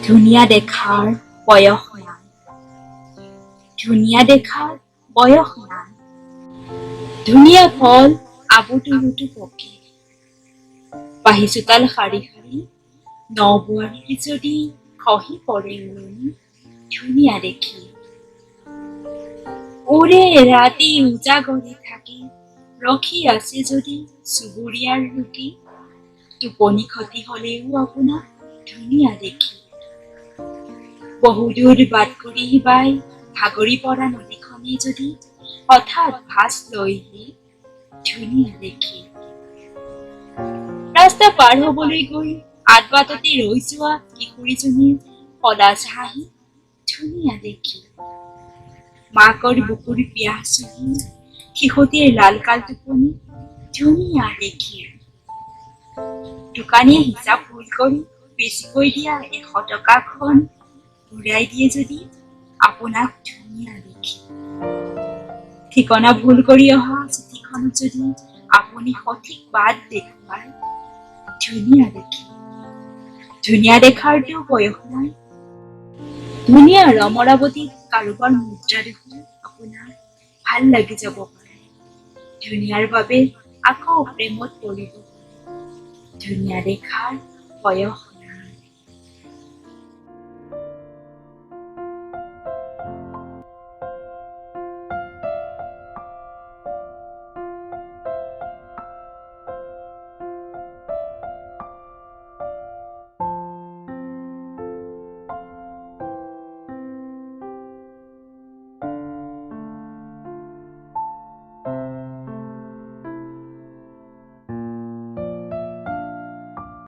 ধুনীয়া দেখাৰ বয়স নাই, ধুনীয়া দেখাৰ বয়স নাই। ধুনীয়া ফল আবুটোৰুটো পকে, বাঢ়ি চোতাল শাৰী শাৰী নবোৱাৰীৰ যদি খহি পৰে উৰণি, ধুনীয়া দেখি। ওৰে ৰাতি উজাগৰে থাকি ৰখি আছে যদি চুবুৰীয়াৰ ৰোগী, টোপনি ক্ষতি হলেও আপোনাক ধুনীয়া দেখি। বহুদূৰ বাট কৰি বাই ভাগৰি পৰা নদীখনে যদি হঠাৎ ভাঁজ লৈহি, ধুনীয়া দেখি। ৰাস্তা পাৰ হবলৈ গৈ আদবাটতে ৰৈ যোৱা কিশোৰীজনীৰ সদাজ হাঁহি, ধুনীয়া দেখি। মাকৰ বুকুৰ পিয়াহ চুহি শিশুটিৰ লালকাল টোপনি, ধুনীয়া দেখি। দোকানীয়ে হিচাপ ভুল কৰি বেছিকৈ দিয়া 100 টকাখন ঘূৰাই দিয়ে যদি আপোনাক ধুনীয়া দেখি। ঠিকনা ভুল কৰি অহা চিঠিখনত যদি আপুনি সঠিক বাট দেখুৱায়, ধুনীয়া দেখি। ধুনীয়া দেখাৰতো বয়স নাই, ধুনীয়া ৰমৰাৱতীত কাৰোবাৰ মুদ্ৰা দেখি আপোনাৰ ভাল লাগি যাব পাৰে। ধুনীয়াৰ বাবে আকৌ প্ৰেমত পৰিব পাৰে। ধুনীয়া দেখাৰ বয়স